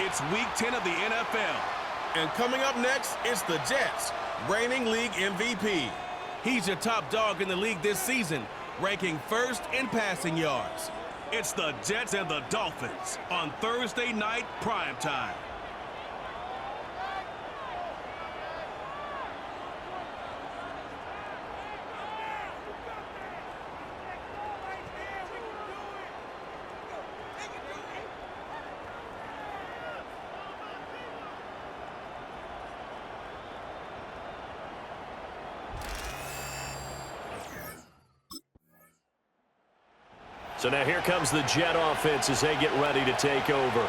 It's Week 10 of the NFL. And coming up next, it's the Jets, reigning league MVP. He's your top dog in the league this season, ranking first in passing yards. It's the Jets and the Dolphins on Thursday night primetime. So now here comes the Jet offense as they get ready to take over.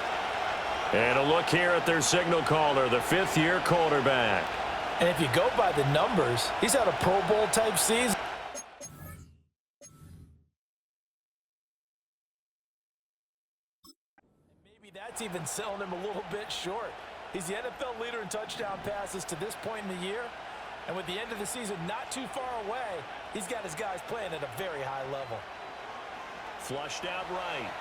And a look here at their signal caller, the fifth-year quarterback. And if you go by the numbers, he's had a Pro Bowl type season. Maybe that's even selling him a little bit short. He's the NFL leader in touchdown passes to this point in the year. And with the end of the season not too far away, he's got his guys playing at a very high level. Flushed out right.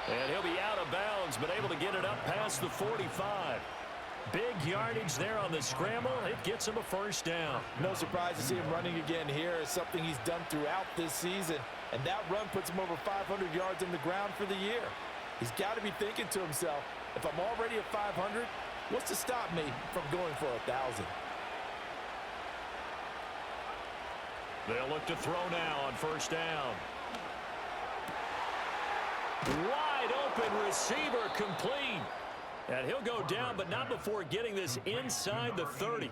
And he'll be out of bounds, but able to get it up past the 45. Big yardage there on the scramble. It gets him a first down. No surprise to see him running again here. It's something he's done throughout this season. And that run puts him over 500 yards on the ground for the year. He's got to be thinking to himself, if I'm already at 500, what's to stop me from going for 1,000? They'll look to throw now on first down. Wide open receiver complete. And he'll go down, but not before getting this inside the 30.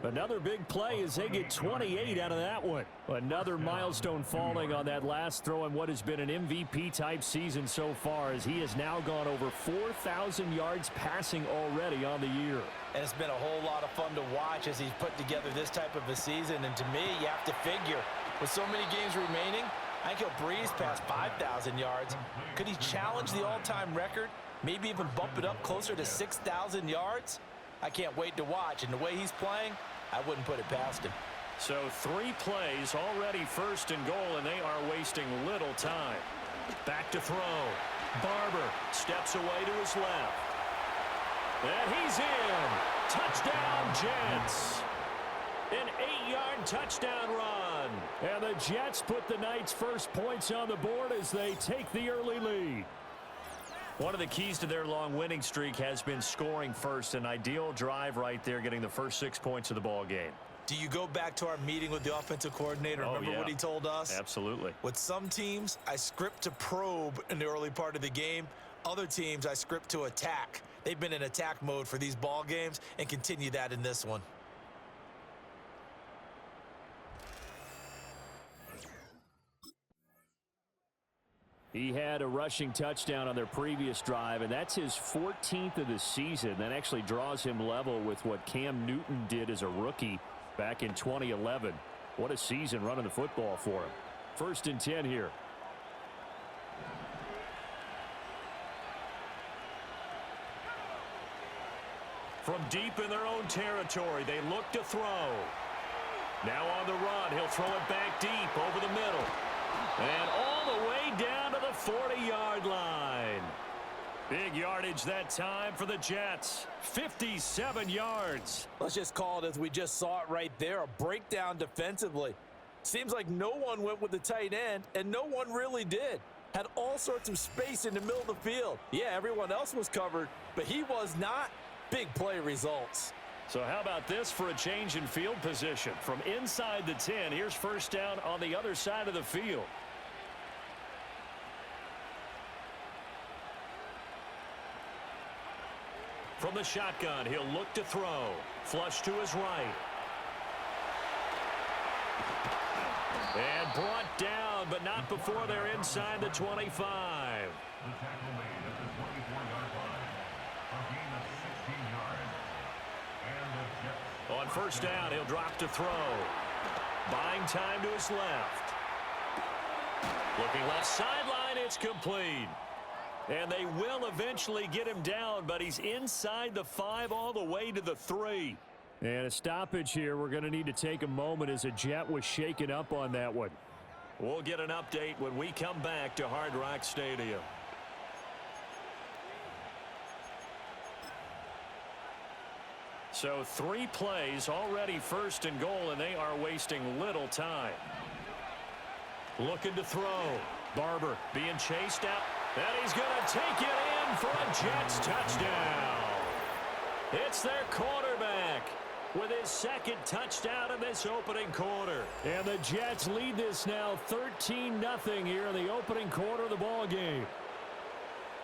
Another big play as they get 28 out of that one. Another milestone falling on that last throw in what has been an MVP-type season so far, as he has now gone over 4,000 yards passing already on the year. And it's been a whole lot of fun to watch as he's put together this type of a season. And to me, you have to figure, with so many games remaining, I think he'll breeze past 5,000 yards. Could he challenge the all-time record? Maybe even bump it up closer to 6,000 yards? I can't wait to watch. And the way he's playing, I wouldn't put it past him. So 3 plays already first and goal, and they are wasting little time. Back to throw. Barber steps away to his left. And he's in. Touchdown, Jets. An 8-yard touchdown run. And the Jets put the night's first points on the board as they take the early lead. One of the keys to their long winning streak has been scoring first. An ideal drive right there, getting the first 6 points of the ball game. Do you go back to our meeting with the offensive coordinator? Remember what he told us? Absolutely. With some teams, I script to probe in the early part of the game. Other teams, I script to attack. They've been in attack mode for these ball games and continue that in this one. He had a rushing touchdown on their previous drive, and that's his 14th of the season. That actually draws him level with what Cam Newton did as a rookie back in 2011. What a season running the football for him. 1st and 10 here. From deep in their own territory, they look to throw. Now on the run, he'll throw it back deep over the middle. And all the way down to the 40-yard line. Big yardage that time for the Jets. 57 yards. Let's just call it as we just saw it right there, a breakdown defensively. Seems like no one went with the tight end, and no one really did. Had all sorts of space in the middle of the field. Yeah, everyone else was covered, but he was not. Big play results. So how about this for a change in field position? From inside the 10, here's first down on the other side of the field. From the shotgun, he'll look to throw. Flush to his right. And brought down, but not before they're inside the 25. On first down, he'll drop to throw. Buying time to his left. Looking left sideline, it's complete. And they will eventually get him down, but he's inside the 5 all the way to the 3. And a stoppage here. We're going to need to take a moment as a Jet was shaken up on that one. We'll get an update when we come back to Hard Rock Stadium. So 3 plays already first and goal, and they are wasting little time. Looking to throw. Barber being chased out. And he's going to take it in for a Jets touchdown. It's their quarterback with his second touchdown in this opening quarter. And the Jets lead this now 13-0 here in the opening quarter of the ball game.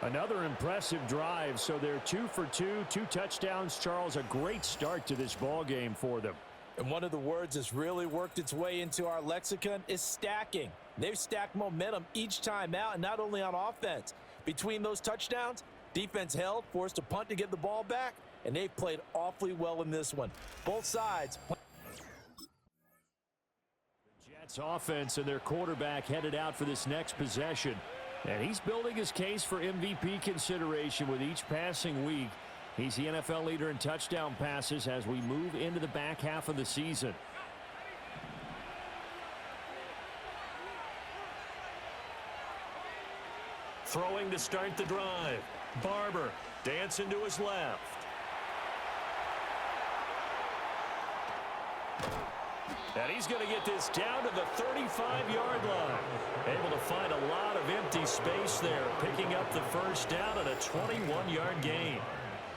Another impressive drive, so they're 2 for 2, 2 touchdowns. Charles, a great start to this ball game for them. And one of the words that's really worked its way into our lexicon is stacking. They've stacked momentum each time out, and not only on offense. Between those touchdowns, defense held, forced a punt to get the ball back, and they've played awfully well in this one. Both sides. The Jets offense and their quarterback headed out for this next possession. And he's building his case for MVP consideration with each passing week. He's the NFL leader in touchdown passes as we move into the back half of the season. Throwing to start the drive. Barber dancing to his left. And he's going to get this down to the 35-yard line. Able to find a lot of empty space there, picking up the first down and a 21-yard gain.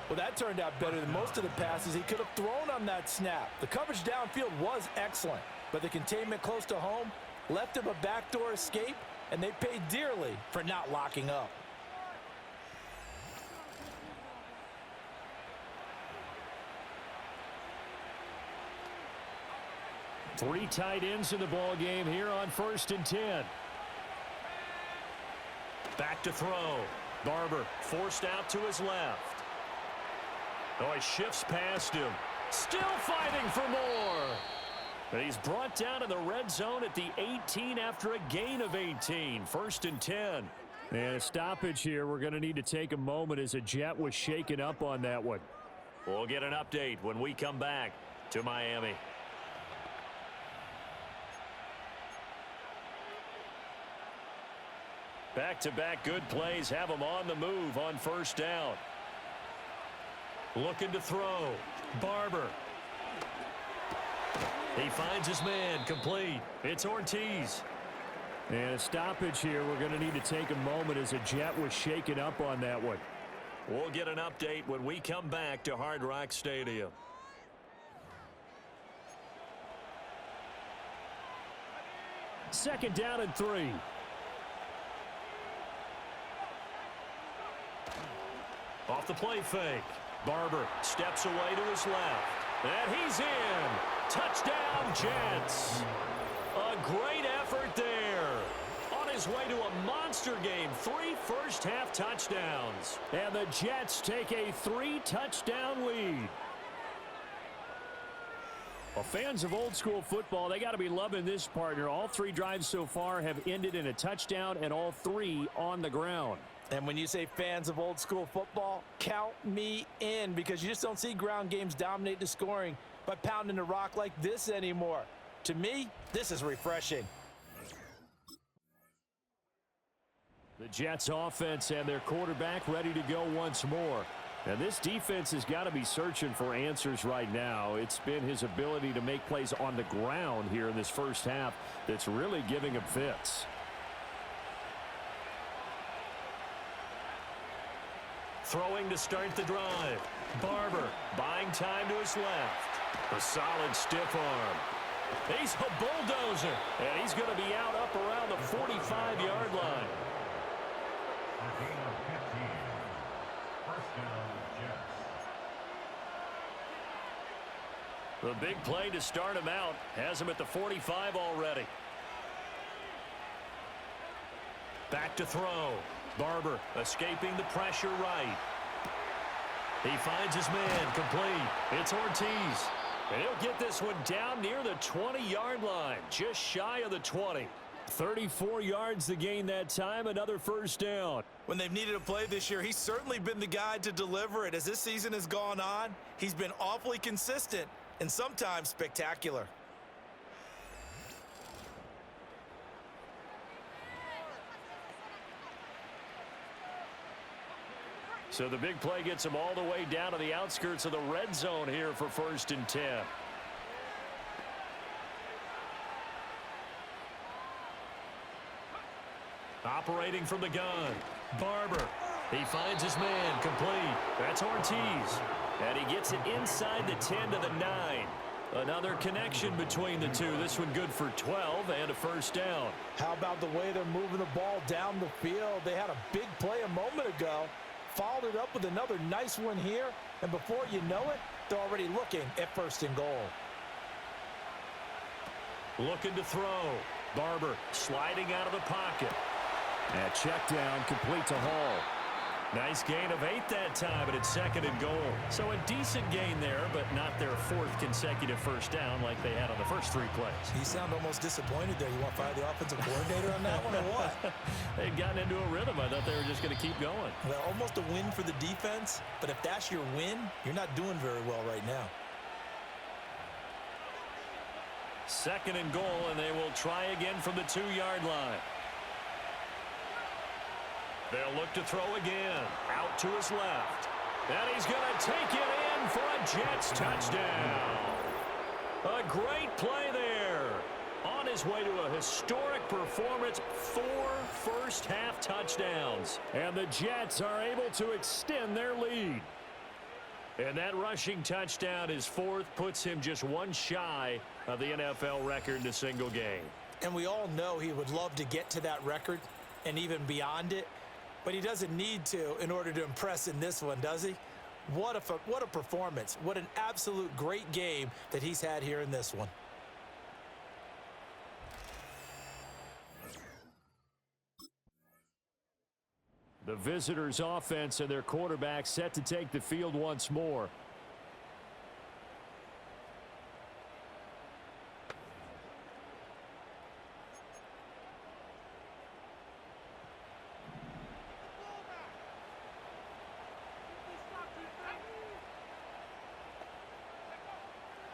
Well, that turned out better than most of the passes he could have thrown on that snap. The coverage downfield was excellent, but the containment close to home left him a backdoor escape, and they paid dearly for not locking up. Three tight ends in the ball game here on 1st and 10. Back to throw. Barber forced out to his left. Oh, he shifts past him. Still fighting for more. But he's brought down in the red zone at the 18 after a gain of 18. 1st and 10. And a stoppage here. We're going to need to take a moment as a Jet was shaken up on that one. We'll get an update when we come back to Miami. Back-to-back good plays have him on the move on 1st down. Looking to throw. Barber. He finds his man complete. It's Ortiz. And a stoppage here. We're going to need to take a moment as a Jet was shaken up on that one. We'll get an update when we come back to Hard Rock Stadium. Second down and 3. Off the play fake. Barber steps away to his left. And he's in. Touchdown, Jets. A great effort there. On his way to a monster game. 3 first-half touchdowns. And the Jets take a 3-touchdown lead. Well, fans of old-school football, they got to be loving this, partner. All 3 drives so far have ended in a touchdown, and all 3 on the ground. And when you say fans of old school football, count me in, because you just don't see ground games dominate the scoring by pounding the rock like this anymore. To me, this is refreshing. The Jets offense and their quarterback ready to go once more. And this defense has got to be searching for answers right now. It's been his ability to make plays on the ground here in this first half that's really giving him fits. Throwing to start the drive. Barber buying time to his left. A solid stiff arm. He's a bulldozer. And he's going to be out up around the 45-yard line. The big play to start him out has him at the 45 already. Back to throw. Barber escaping the pressure right. He finds his man complete. It's Ortiz. And he'll get this one down near the 20-yard line, just shy of the 20. 34 yards to gain that time, another first down. When they've needed a play this year, he's certainly been the guy to deliver it. As this season has gone on, he's been awfully consistent and sometimes spectacular. So the big play gets him all the way down to the outskirts of the red zone here for 1st and 10. Operating from the gun, Barber. He finds his man, complete. That's Ortiz. And he gets it inside the 10 to the 9. Another connection between the two. This one good for 12 and a 1st down. How about the way they're moving the ball down the field? They had a big play a moment ago. Followed it up with another nice one here. And before you know it, they're already looking at 1st and goal. Looking to throw. Barber sliding out of the pocket. That check down complete to Hall. Nice gain of 8 that time, but it's 2nd and goal. So a decent gain there, but not their 4th consecutive 1st down like they had on the first 3 plays. You sound almost disappointed there. You want to fire the offensive coordinator on that one or what? They'd gotten into a rhythm. I thought they were just going to keep going. Well, almost a win for the defense, but if that's your win, you're not doing very well right now. 2nd and goal, and they will try again from the 2-yard line. They'll look to throw again. Out to his left. And he's going to take it in for a Jets touchdown. A great play there. On his way to a historic performance, 4 first-half touchdowns. And the Jets are able to extend their lead. And that rushing touchdown, his 4th, puts him just 1 shy of the NFL record in a single game. And we all know he would love to get to that record and even beyond it. But he doesn't need to in order to impress in this one, does he? What a performance. What an absolute great game that he's had here in this one. The visitors' offense and their quarterback set to take the field once more.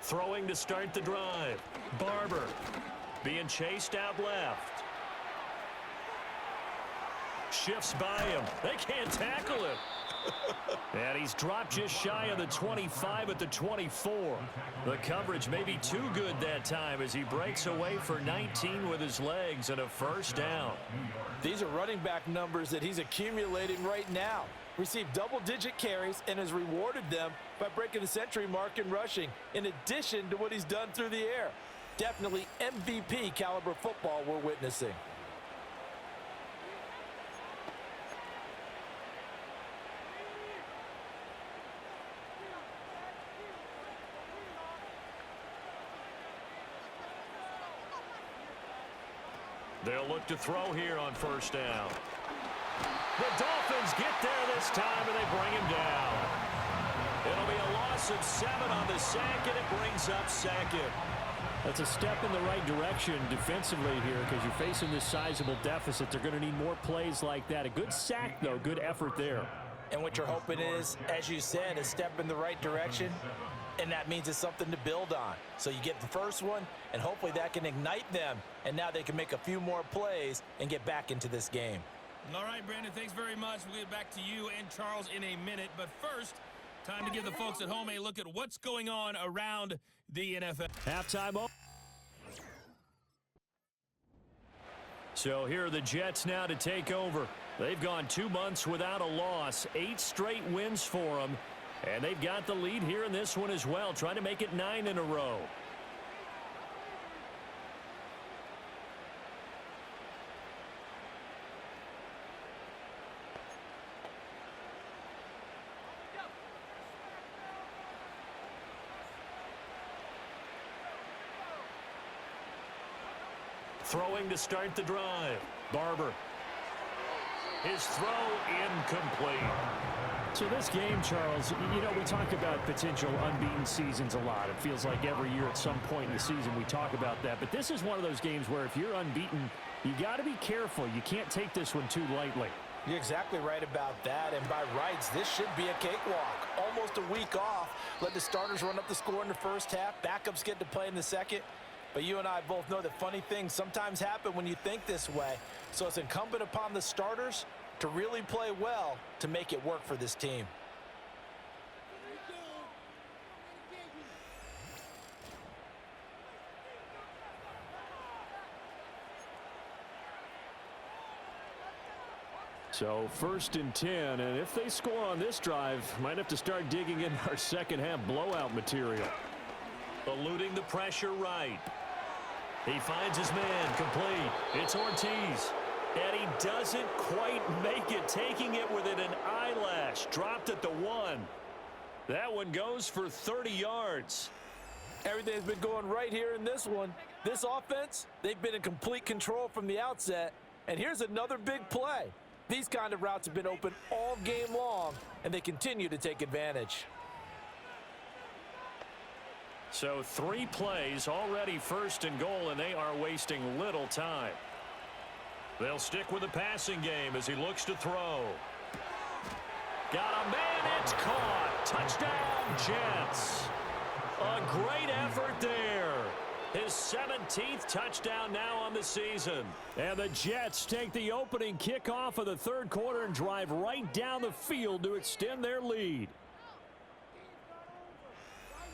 Throwing to start the drive. Barber being chased out left. Shifts by him. They can't tackle him. And he's dropped just shy of the 25 at the 24. The coverage may be too good that time as he breaks away for 19 with his legs and a 1st down. These are running back numbers that he's accumulating right now. Received double-digit carries and has rewarded them by breaking the century mark in rushing, in addition to what he's done through the air. Definitely MVP caliber football we're witnessing. They'll look to throw here on 1st down. The Dolphins get there this time, and they bring him down. It'll be a loss of 7 on the sack, and it brings up 2nd. That's a step in the right direction defensively here because you're facing this sizable deficit. They're going to need more plays like that. A good sack, though. Good effort there. And what you're hoping is, as you said, a step in the right direction, and that means it's something to build on. So you get the first one, and hopefully that can ignite them, and now they can make a few more plays and get back into this game. All right, Brandon, thanks very much. We'll get back to you and Charles in a minute. But first, time to give the folks at home a look at what's going on around the NFL. Halftime. So here are the Jets now to take over. They've gone 2 months without a loss, 8 straight wins for them. And they've got the lead here in this one as well, trying to make it 9 in a row. Throwing to start the drive. Barber. His throw incomplete. So this game, Charles, you know, we talk about potential unbeaten seasons a lot. It feels like every year at some point in the season we talk about that. But this is one of those games where if you're unbeaten, you got to be careful. You can't take this one too lightly. You're exactly right about that. And by rights, this should be a cakewalk. Almost a week off. Let the starters run up the score in the first half. Backups get to play in the second. But you and I both know that funny things sometimes happen when you think this way. So it's incumbent upon the starters to really play well to make it work for this team. So 1st and 10, and if they score on this drive, might have to start digging in our second half blowout material. Eluding the pressure right. He finds his man complete. It's Ortiz. And he doesn't quite make it, taking it within an eyelash. Dropped at the 1. That one goes for 30 yards. Everything's been going right here in this one. This offense, they've been in complete control from the outset. And here's another big play. These kind of routes have been open all game long, and they continue to take advantage. So 3 plays, already 1st and goal, and they are wasting little time. They'll stick with the passing game as he looks to throw. Got a man, it's caught. Touchdown, Jets. A great effort there. His 17th touchdown now on the season. And the Jets take the opening kickoff of the 3rd quarter and drive right down the field to extend their lead.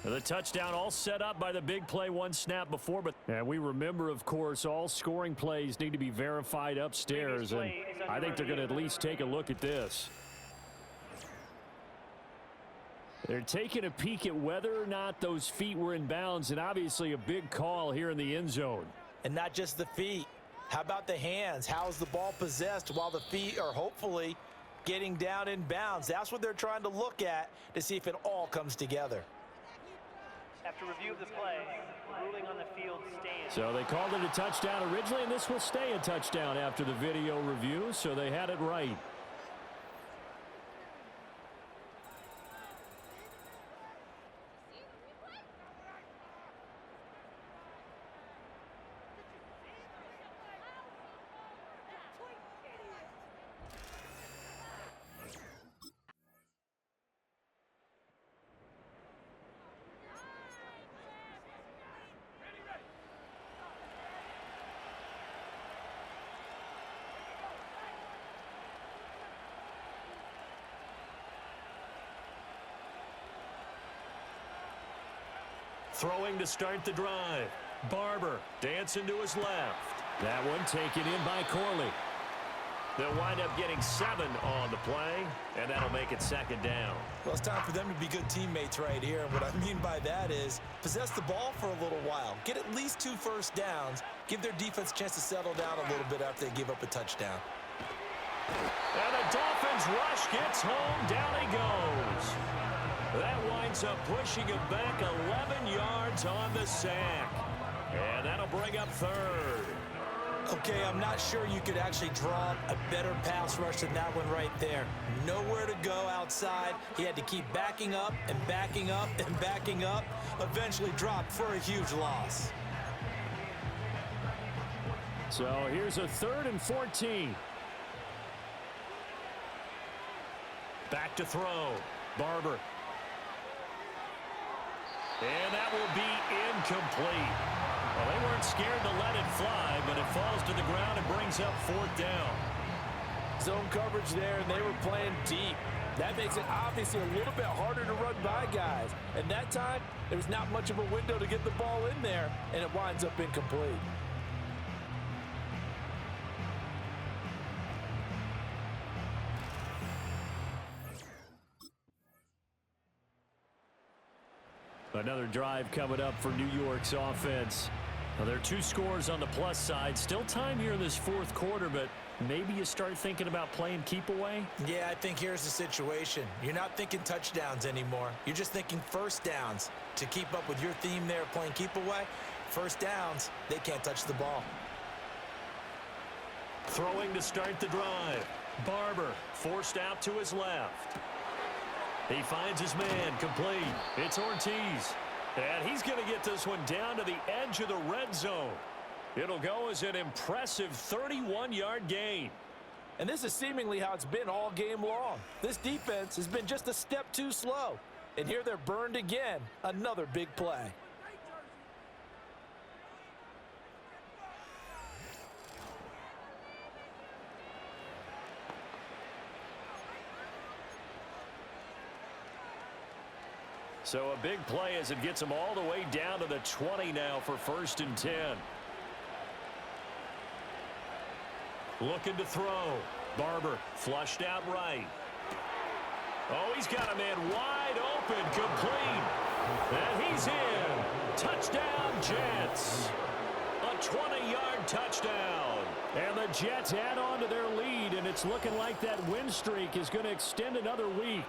The touchdown all set up by the big play 1 snap before. And we remember, of course, all scoring plays need to be verified upstairs. And I think they're going to at least take a look at this. They're taking a peek at whether or not those feet were in bounds, and obviously a big call here in the end zone. And not just the feet. How about the hands? How's the ball possessed while the feet are hopefully getting down in bounds? That's what they're trying to look at to see if it all comes together. After review of the play, ruling on the field stands. So they called it a touchdown originally, and this will stay a touchdown after the video review, so they had it right. Throwing to start the drive. Barber dancing to his left. That one taken in by Corley. They'll wind up getting 7 on the play, and that'll make it 2nd down. Well, it's time for them to be good teammates right here. And what I mean by that is possess the ball for a little while. Get at least 2 first downs. Give their defense a chance to settle down a little bit after they give up a touchdown. And the Dolphins rush gets home. Down he goes. That winds up pushing him back 11 yards on the sack. And that'll bring up 3rd. Okay, I'm not sure you could actually draw a better pass rush than that one right there. Nowhere to go outside. He had to keep backing up and backing up and backing up. Eventually dropped for a huge loss. So here's a 3rd and 14. Back to throw. Barber. And that will be incomplete. Well, they weren't scared to let it fly, but it falls to the ground and brings up 4th down. Zone coverage there, and they were playing deep. That makes it obviously a little bit harder to run by guys. And that time, there's not much of a window to get the ball in there, and it winds up incomplete. Another drive coming up for New York's offense. Well, there are 2 scores on the plus side. Still time here in this 4th quarter, but maybe you start thinking about playing keep away? Yeah, I think here's the situation. You're not thinking touchdowns anymore. You're just thinking first downs. To keep up with your theme there, playing keep away, first downs, they can't touch the ball. Throwing to start the drive. Barber forced out to his left. He finds his man complete. It's Ortiz. And he's going to get this one down to the edge of the red zone. It'll go as an impressive 31-yard gain. And this is seemingly how it's been all game long. This defense has been just a step too slow. And here they're burned again. Another big play. So a big play as it gets them all the way down to the 20 now for 1st and 10. Looking to throw. Barber flushed out right. Oh, he's got a man wide open, complete. And he's in. Touchdown, Jets. A 20-yard touchdown. And the Jets add on to their lead, and it's looking like that win streak is going to extend another week.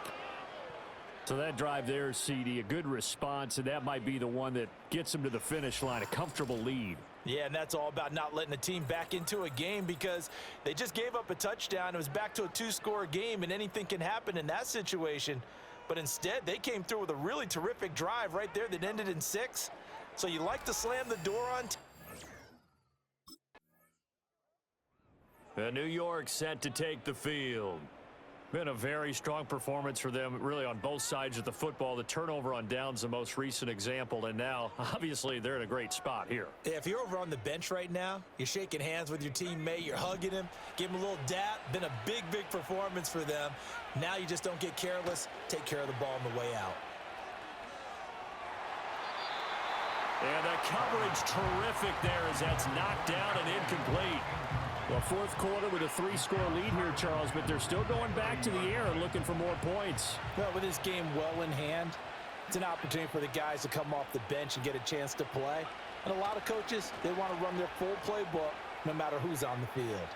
So that drive there, CD, a good response, and that might be the one that gets them to the finish line, a comfortable lead. Yeah, and that's all about not letting the team back into a game because they just gave up a touchdown. It was back to a 2-score game, and anything can happen in that situation. But instead, they came through with a really terrific drive right there that ended in 6. So you like to slam the door on. New York set to take the field. Been a very strong performance for them, really, on both sides of the football. The turnover on downs, the most recent example, and now, obviously, they're in a great spot here. Yeah, if you're over on the bench right now, you're shaking hands with your teammate, you're hugging him, give him a little dap. Been a big, big performance for them. Now you just don't get careless. Take care of the ball on the way out. And the coverage terrific there as that's knocked down and incomplete. Well, 4th quarter with a 3-score lead here, Charles, but they're still going back to the air and looking for more points. Well, with this game well in hand, it's an opportunity for the guys to come off the bench and get a chance to play. And a lot of coaches, they want to run their full playbook no matter who's on the field.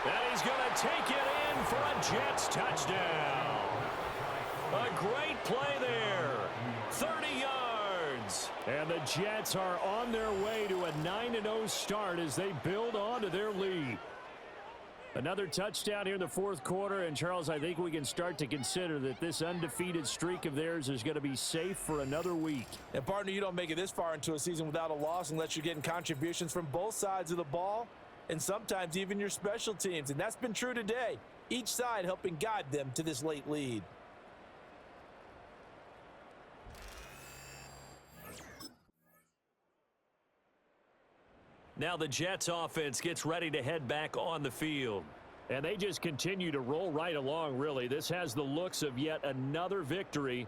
And he's going to take it in for a Jets touchdown. A great play there. 30 yards. And the Jets are on their way to a 9-0 start as they build on to their lead. Another touchdown here in the 4th quarter. And, Charles, I think we can start to consider that this undefeated streak of theirs is going to be safe for another week. And, partner, you don't make it this far into a season without a loss unless you're getting contributions from both sides of the ball and sometimes even your special teams. And that's been true today. Each side helping guide them to this late lead. Now the Jets offense gets ready to head back on the field. And they just continue to roll right along, really. This has the looks of yet another victory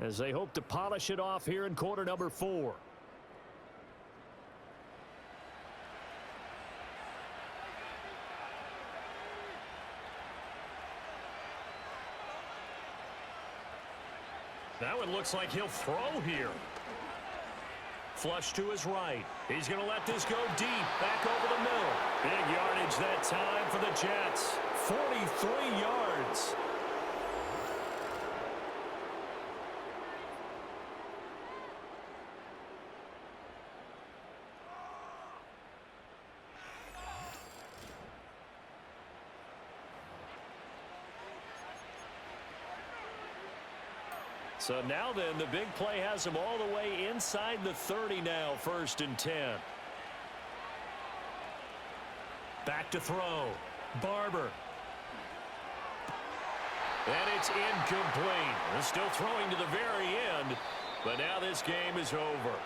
as they hope to polish it off here in quarter number 4. That one looks like he'll throw here. Flush to his right. He's going to let this go deep. Back over the middle. Big yardage that time for the Jets. 43 yards. So now then, the big play has him all the way inside the 30 now, 1st and 10. Back to throw. Barber. And it's incomplete. They're still throwing to the very end, but now this game is over.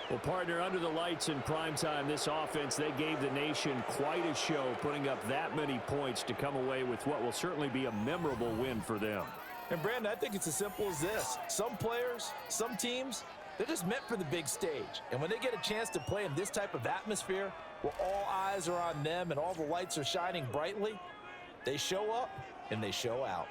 Well, partner, under the lights in primetime, this offense, they gave the nation quite a show, putting up that many points to come away with what will certainly be a memorable win for them. And, Brandon, I think it's as simple as this. Some players, some teams, they're just meant for the big stage. And when they get a chance to play in this type of atmosphere where all eyes are on them and all the lights are shining brightly, they show up and they show out.